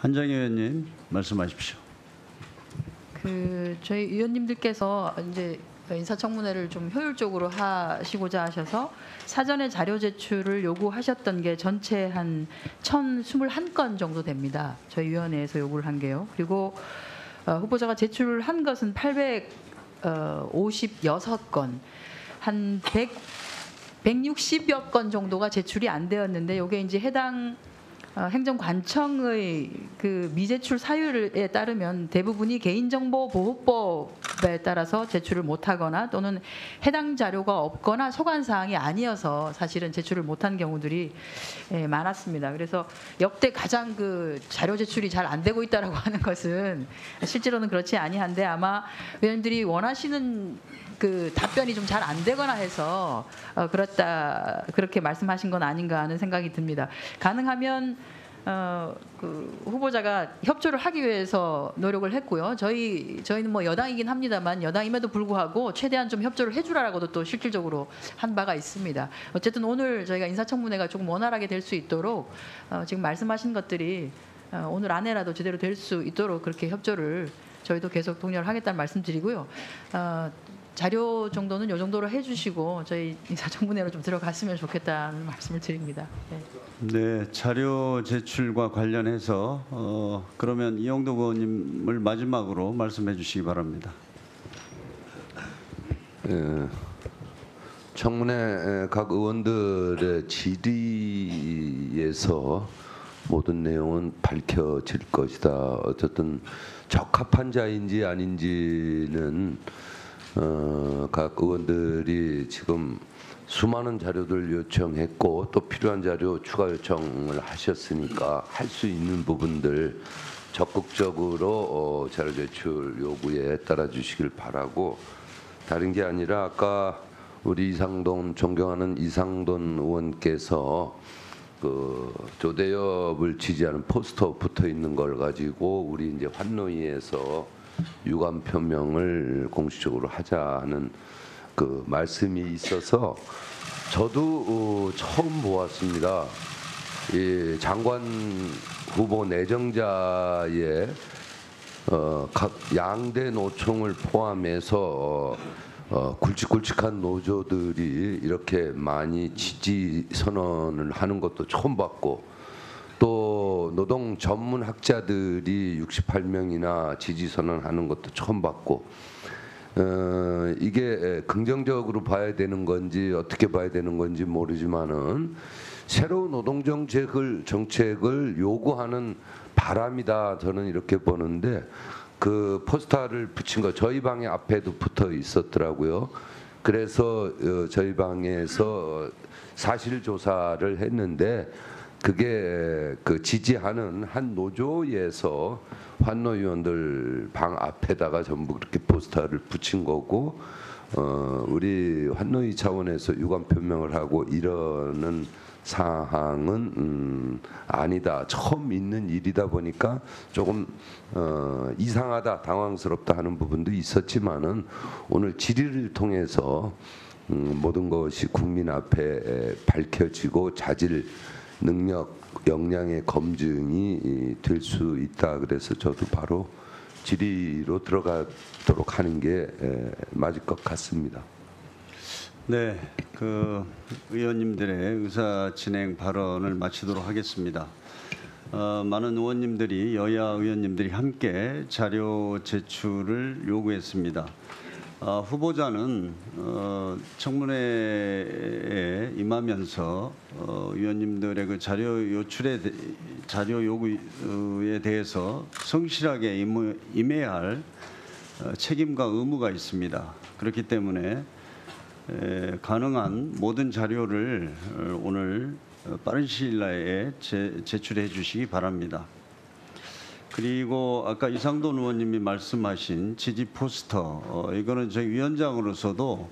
한정희 의원님 말씀하십시오. 저희 의원님들께서 이제 인사청문회를 좀 효율적으로 하시고자 하셔서 사전에 자료 제출을 요구하셨던 게 전체 한 1,021건 정도 됩니다. 저희 위원회에서 요구를 한 게요. 그리고 후보자가 제출을 한 것은 856건, 한 160여 건 정도가 제출이 안 되었는데, 이게 이제 해당 행정관청의 그 미제출 사유에 따르면 대부분이 개인정보보호법에 따라서 제출을 못하거나 또는 해당 자료가 없거나 소관 사항이 아니어서 사실은 제출을 못한 경우들이 많았습니다. 그래서 역대 가장 그 자료 제출이 잘 안 되고 있다라고 하는 것은 실제로는 그렇지 아니한데, 아마 의원들이 원하시는 그 답변이 좀 잘 안 되거나 해서 그렇게 말씀하신 건 아닌가 하는 생각이 듭니다. 가능하면 그 후보자가 협조를 하기 위해서 노력을 했고요. 저희는 뭐 여당이긴 합니다만, 여당임에도 불구하고 최대한 좀 협조를 해주라라고도 또 실질적으로 한 바가 있습니다. 어쨌든 오늘 저희가 인사청문회가 조금 원활하게 될 수 있도록 지금 말씀하신 것들이 오늘 안에라도 제대로 될 수 있도록 그렇게 협조를 저희도 계속 독려를 하겠다는 말씀드리고요. 자료 정도는 이 정도로 해주시고 저희 인사청문회로 좀 들어갔으면 좋겠다는 말씀을 드립니다. 네, 자료 제출과 관련해서 그러면 이영도 의원님을 마지막으로 말씀해 주시기 바랍니다. 청문회 각 의원들의 질의에서 모든 내용은 밝혀질 것이다. 어쨌든 적합한 자인지 아닌지는 각 의원들이 지금 수많은 자료들 요청했고 또 필요한 자료 추가 요청을 하셨으니까 할 수 있는 부분들 적극적으로 자료 제출 요구에 따라 주시길 바라고, 다른 게 아니라 아까 우리 존경하는 이상돈 의원께서 그 조대엽을 지지하는 포스터 붙어 있는 걸 가지고 우리 이제 환노위에서 유감 표명을 공식적으로 하자는 그 말씀이 있어서 저도 처음 보았습니다. 이 장관 후보 내정자의 각 양대 노총을 포함해서 굵직굵직한 노조들이 이렇게 많이 지지 선언을 하는 것도 처음 봤고, 또 노동 전문 학자들이 68명이나 지지 선언하는 것도 처음 봤고, 이게 긍정적으로 봐야 되는 건지 어떻게 봐야 되는 건지 모르지만은 새로운 노동 정책을 요구하는 바람이다, 저는 이렇게 보는데, 그 포스터를 붙인 거 저희 방에 앞에도 붙어 있었더라고요. 그래서 저희 방에서 사실 조사를 했는데, 그게 그 지지하는 한 노조에서 환노위원들 방 앞에다가 전부 그렇게 포스터를 붙인 거고, 우리 환노위 차원에서 유감 표명을 하고 이러는 사항은 아니다. 처음 있는 일이다 보니까 조금 이상하다, 당황스럽다 하는 부분도 있었지만은 오늘 질의를 통해서 모든 것이 국민 앞에 밝혀지고 자질, 능력, 역량의 검증이 될 수 있다. 그래서 저도 바로 질의로 들어가도록 하는 게 맞을 것 같습니다. 네, 그 의원님들의 의사 진행 발언을 마치도록 하겠습니다. 많은 의원님들이, 여야 의원님들이 함께 자료 제출을 요구했습니다. 후보자는 청문회에 임하면서 의원님들의 그 자료 요구에 대해서 성실하게 임해야 할 책임과 의무가 있습니다. 그렇기 때문에 가능한 모든 자료를 오늘 빠른 시일 내에 제출해 주시기 바랍니다. 그리고 아까 이상돈 의원님이 말씀하신 지지 포스터, 이거는 저희 위원장으로서도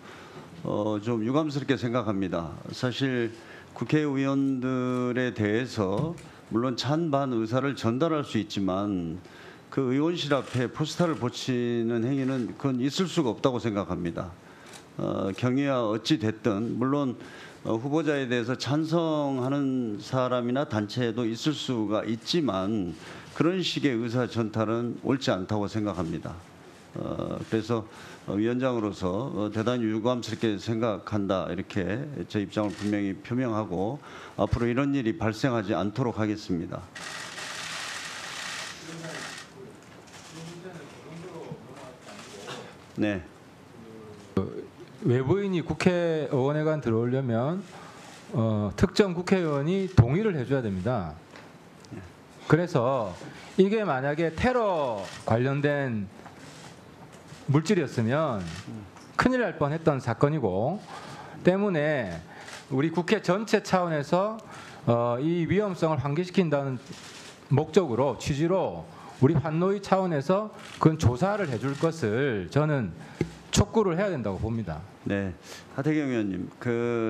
좀 유감스럽게 생각합니다. 사실 국회의원들에 대해서 물론 찬반 의사를 전달할 수 있지만 그 의원실 앞에 포스터를 붙이는 행위는 그건 있을 수가 없다고 생각합니다. 경위야 어찌 됐든 물론 후보자에 대해서 찬성하는 사람이나 단체도 있을 수가 있지만 그런 식의 의사 전달은 옳지 않다고 생각합니다. 그래서 위원장으로서 대단히 유감스럽게 생각한다 이렇게 제 입장을 분명히 표명하고 앞으로 이런 일이 발생하지 않도록 하겠습니다. 네. 외부인이 국회의원회관 들어오려면 특정 국회의원이 동의를 해줘야 됩니다. 그래서 이게 만약에 테러 관련된 물질이었으면 큰일 날 뻔했던 사건이고 때문에 우리 국회 전체 차원에서 이 위험성을 환기시킨다는 목적으로 취지로 우리 환노위 차원에서 그건 조사를 해줄 것을 저는 촉구를 해야 된다고 봅니다. 네, 하태경 의원님,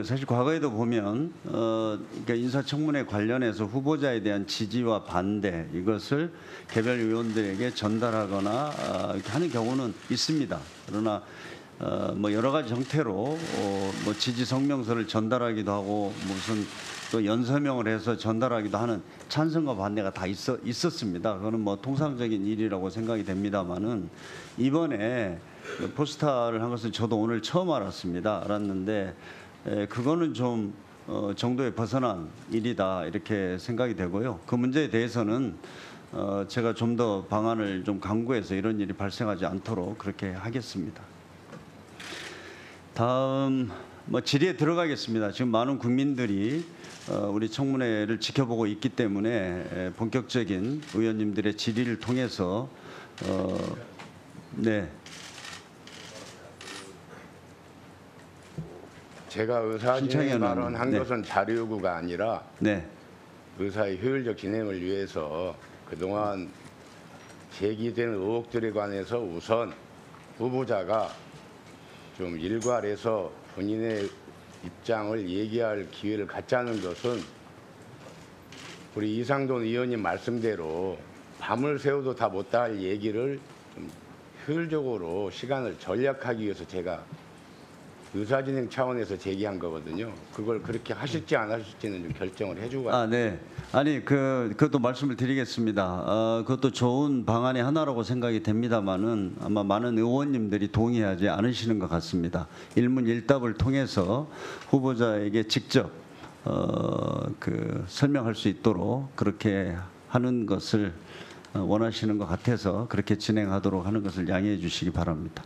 사실 과거에도 보면 그러니까 인사청문회 관련해서 후보자에 대한 지지와 반대 이것을 개별 의원들에게 전달하거나 이렇게 하는 경우는 있습니다. 그러나 뭐 여러 가지 형태로 뭐 지지 성명서를 전달하기도 하고 무슨 또 연서명을 해서 전달하기도 하는 찬성과 반대가 다 있었습니다. 그거는 뭐 통상적인 일이라고 생각이 됩니다만은 이번에 포스터를 한 것은 저도 오늘 처음 알았는데 그거는 좀 정도에 벗어난 일이다 이렇게 생각이 되고요. 그 문제에 대해서는 제가 좀 더 방안을 좀 강구해서 이런 일이 발생하지 않도록 그렇게 하겠습니다. 다음 질의에 들어가겠습니다. 지금 많은 국민들이 우리 청문회를 지켜보고 있기 때문에 본격적인 의원님들의 질의를 통해서 네. 제가 의사진행 발언한 네. 것은 자료 요구가 아니라 네. 의사의 효율적 진행을 위해서 그동안 제기된 의혹들에 관해서 우선 후보자가 좀 일괄해서 본인의 입장을 얘기할 기회를 갖자는 것은 우리 이상돈 의원님 말씀대로 밤을 새워도 다 못다 할 얘기를 좀 효율적으로 시간을 절약하기 위해서 제가 의사진행 차원에서 제기한 거거든요. 그걸 그렇게 하실지 안 하실지는 좀 결정을 해주고. 네. 아니 그것도 말씀을 드리겠습니다. 그것도 좋은 방안의 하나라고 생각이 됩니다만은 아마 많은 의원님들이 동의하지 않으시는 것 같습니다. 일문일답을 통해서 후보자에게 직접 설명할 수 있도록 그렇게 하는 것을 원하시는 것 같아서 그렇게 진행하도록 하는 것을 양해해 주시기 바랍니다.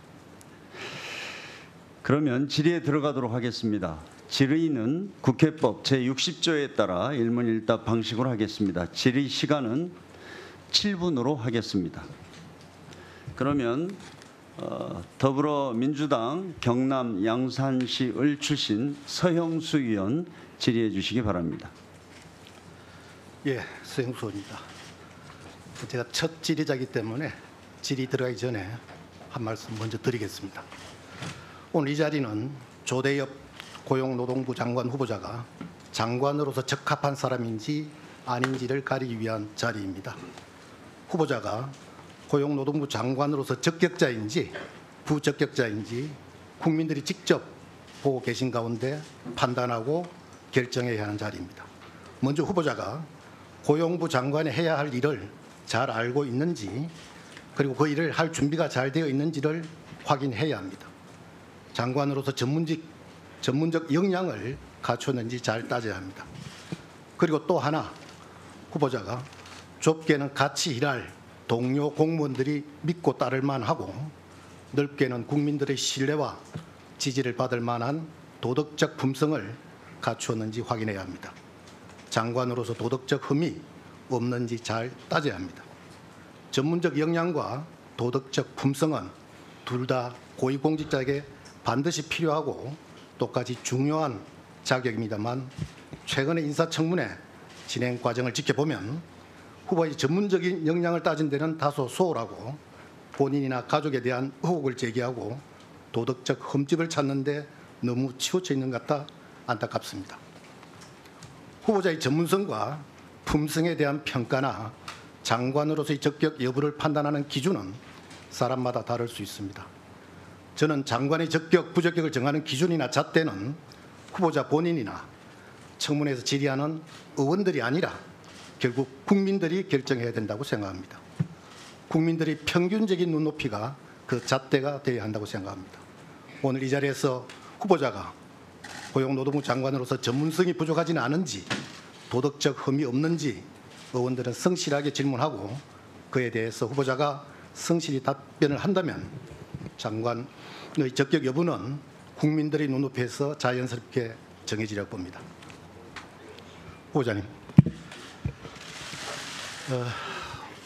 그러면 질의에 들어가도록 하겠습니다. 질의는 국회법 제60조에 따라 일문일답 방식으로 하겠습니다. 질의 시간은 7분으로 하겠습니다. 그러면 더불어민주당 경남 양산시 을 출신 서형수 의원 질의해 주시기 바랍니다. 예, 서형수 의원입니다. 제가 첫 질의자이기 때문에 질의 들어가기 전에 한 말씀 먼저 드리겠습니다. 오늘 이 자리는 조대엽 고용노동부 장관 후보자가 장관으로서 적합한 사람인지 아닌지를 가리기 위한 자리입니다. 후보자가 고용노동부 장관으로서 적격자인지 부적격자인지 국민들이 직접 보고 계신 가운데 판단하고 결정해야 하는 자리입니다. 먼저 후보자가 고용부 장관이 해야 할 일을 잘 알고 있는지 그리고 그 일을 할 준비가 잘 되어 있는지를 확인해야 합니다. 장관으로서 전문적 역량을 갖췄는지 잘 따져야 합니다. 그리고 또 하나 후보자가 좁게는 같이 일할 동료 공무원들이 믿고 따를 만하고 넓게는 국민들의 신뢰와 지지를 받을 만한 도덕적 품성을 갖추었는지 확인해야 합니다. 장관으로서 도덕적 흠이 없는지 잘 따져야 합니다. 전문적 역량과 도덕적 품성은 둘 다 고위공직자에게 반드시 필요하고 똑같이 중요한 자격입니다만 최근의 인사청문회 진행 과정을 지켜보면 후보의 전문적인 역량을 따진 데는 다소 소홀하고 본인이나 가족에 대한 의혹을 제기하고 도덕적 흠집을 찾는 데 너무 치우쳐 있는 것 같아 안타깝습니다. 후보자의 전문성과 품성에 대한 평가나 장관으로서의 적격 여부를 판단하는 기준은 사람마다 다를 수 있습니다. 저는 장관의 적격, 부적격을 정하는 기준이나 잣대는 후보자 본인이나 청문회에서 질의하는 의원들이 아니라 결국 국민들이 결정해야 된다고 생각합니다. 국민들의 평균적인 눈높이가 그 잣대가 되어야 한다고 생각합니다. 오늘 이 자리에서 후보자가 고용노동부 장관으로서 전문성이 부족하지는 않은지, 도덕적 흠이 없는지 의원들은 성실하게 질문하고 그에 대해서 후보자가 성실히 답변을 한다면 장관의 적격 여부는 국민들의 눈높이에서 자연스럽게 정해지려고 봅니다. 후보자님,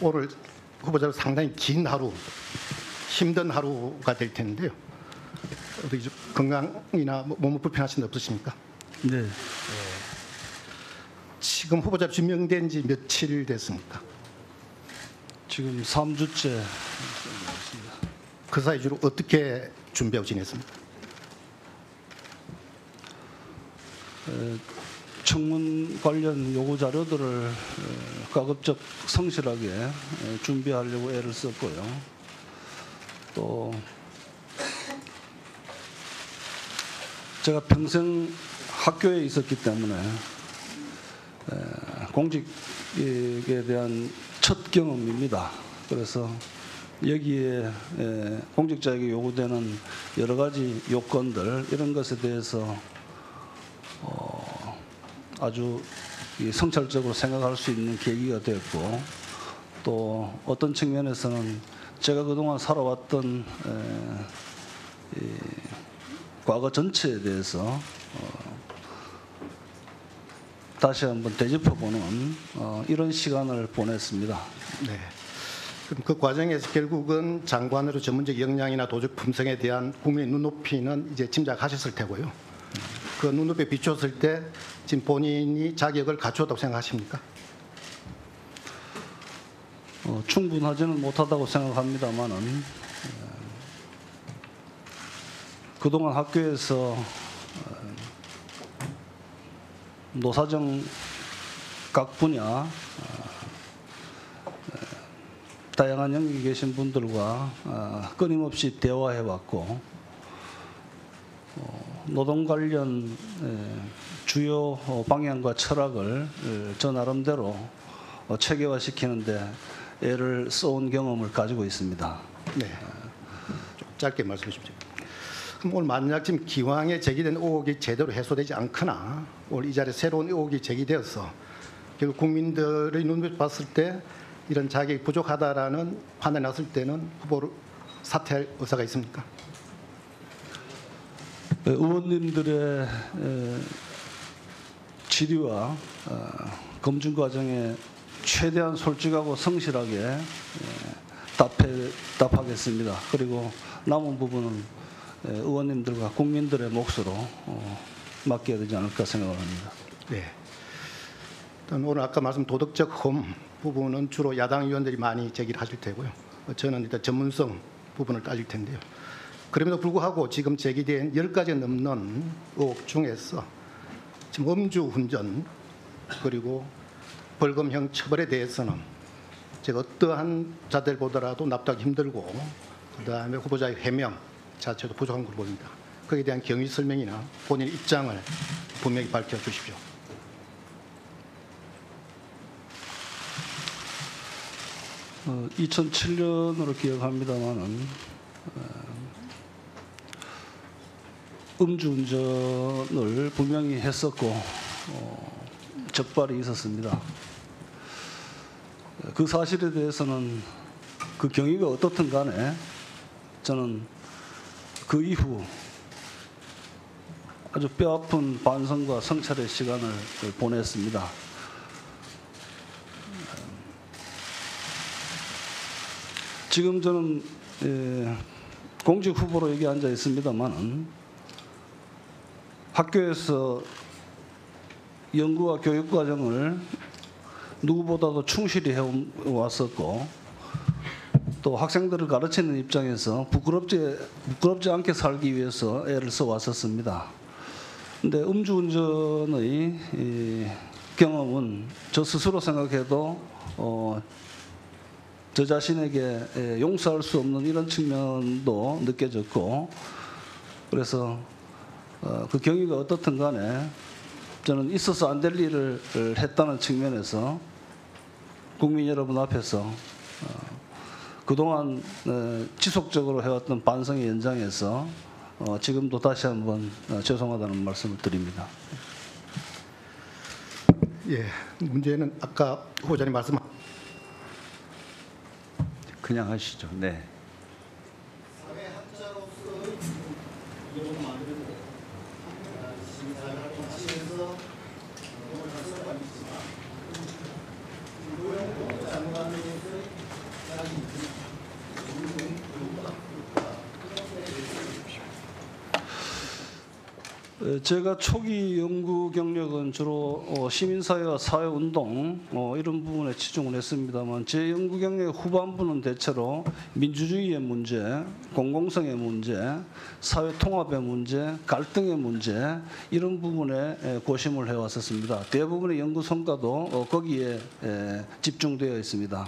오늘 후보자로 상당히 긴 하루, 힘든 하루가 될 텐데요. 어떻게 좀 건강이나 몸이 불편하신 데 없으십니까? 네. 지금 후보자로 지명된 지 며칠 됐습니까? 지금 3주째. 그 사이 주로 어떻게 준비하고 지냈습니까? 청문 관련 요구 자료들을 가급적 성실하게 준비하려고 애를 썼고요. 또 제가 평생 학교에 있었기 때문에 공직에 대한 첫 경험입니다. 그래서 여기에 공직자에게 요구되는 여러 가지 요건들 이런 것에 대해서 아주 성찰적으로 생각할 수 있는 계기가 되었고, 또 어떤 측면에서는 제가 그동안 살아왔던 과거 전체에 대해서 다시 한번 되짚어보는 이런 시간을 보냈습니다. 네. 그럼 그 과정에서 결국은 장관으로 전문적 역량이나 도적 품성에 대한 국민의 눈높이는 이제 짐작하셨을 테고요. 그 눈높이에 비추었을 때 지금 본인이 자격을 갖추었다고 생각하십니까? 충분하지는 못하다고 생각합니다만은 그동안 학교에서 노사정 각 분야 다양한 영역에 계신 분들과 끊임없이 대화해왔고, 노동 관련 주요 방향과 철학을 저 나름대로 체계화시키는데 애를 써온 경험을 가지고 있습니다. 네. 좀 짧게 말씀해 주십시오. 그럼 오늘 만약 지금 기왕에 제기된 의혹이 제대로 해소되지 않거나 오늘 이 자리에 새로운 의혹이 제기되어서 결국 국민들의 눈을 봤을 때 이런 자격이 부족하다라는 판단이 났을 때는 후보를 사퇴할 의사가 있습니까? 의원님들의 질의와 검증 과정에 최대한 솔직하고 성실하게 답하겠습니다. 그리고 남은 부분은 의원님들과 국민들의 몫으로 맡겨야 되지 않을까 생각을 합니다. 네. 일단 오늘 아까 말씀 도덕적 흠 부분은 주로 야당 의원들이 많이 제기를 하실 테고요. 저는 일단 전문성 부분을 따질 텐데요. 그럼에도 불구하고 지금 제기된 10가지 넘는 의혹 중에서 지금 음주운전 그리고 벌금형 처벌에 대해서는 제가 어떠한 자들 보더라도 납득하기 힘들고, 그다음에 후보자의 해명 자체도 부족한 걸로 보입니다. 거기에 대한 경위 설명이나 본인의 입장을 분명히 밝혀주십시오. 어, 2007년으로 기억합니다만은 음주운전을 분명히 했었고 적발이 있었습니다. 그 사실에 대해서는 그 경위가 어떻든 간에 저는 그 이후 아주 뼈아픈 반성과 성찰의 시간을 보냈습니다. 지금 저는 공직 후보로 여기 앉아 있습니다만은 학교에서 연구와 교육 과정을 누구보다도 충실히 해왔었고, 또 학생들을 가르치는 입장에서 부끄럽지 않게 살기 위해서 애를 써왔었습니다. 근데 음주운전의 경험은 저 스스로 생각해도 저 자신에게 용서할 수 없는 이런 측면도 느껴졌고, 그래서 그 경위가 어떻든 간에 저는 있어서 안 될 일을 했다는 측면에서 국민 여러분 앞에서 그동안 지속적으로 해왔던 반성의 연장에서 지금도 다시 한번 죄송하다는 말씀을 드립니다. 예, 문제는 아까 후보자님 말씀 그냥 하시죠. 네. 제가 초기 연구 경력은 주로 시민사회와 사회운동 이런 부분에 치중을 했습니다만 제 연구 경력 후반부는 대체로 민주주의의 문제, 공공성의 문제, 사회통합의 문제, 갈등의 문제 이런 부분에 고심을 해왔었습니다. 대부분의 연구 성과도 거기에 집중되어 있습니다.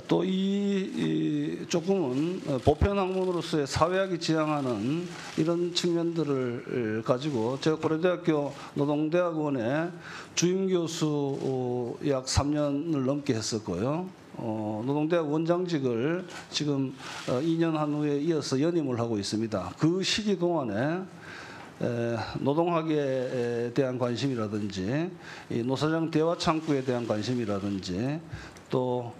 또 이 조금은 보편 학문으로서의 사회학이 지향하는 이런 측면들을 가지고 제가 고려대학교 노동대학원에 주임 교수 약 3년을 넘게 했었고요. 노동대학 원장직을 지금 2년 한 후에 이어서 연임을 하고 있습니다. 그 시기 동안에 노동학에 대한 관심이라든지 노사장 대화 창구에 대한 관심이라든지 또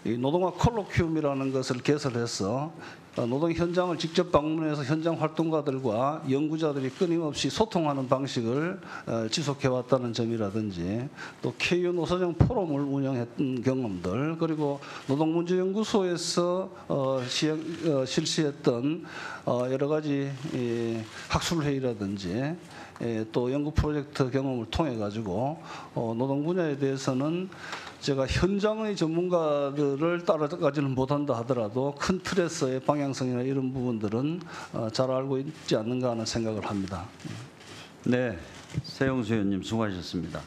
이 노동학 콜로퀴움이라는 것을 개설해서 노동 현장을 직접 방문해서 현장 활동가들과 연구자들이 끊임없이 소통하는 방식을 지속해왔다는 점이라든지 또 KU 노사장 포럼을 운영했던 경험들 그리고 노동문제연구소에서 실시했던 여러 가지 학술회의라든지 또 연구 프로젝트 경험을 통해 가지고 노동 분야에 대해서는 제가 현장의 전문가들을 따라가지는 못한다 하더라도 큰 틀에서의 방향성이나 이런 부분들은 잘 알고 있지 않는가 하는 생각을 합니다. 네, 세용수 의원님 수고하셨습니다.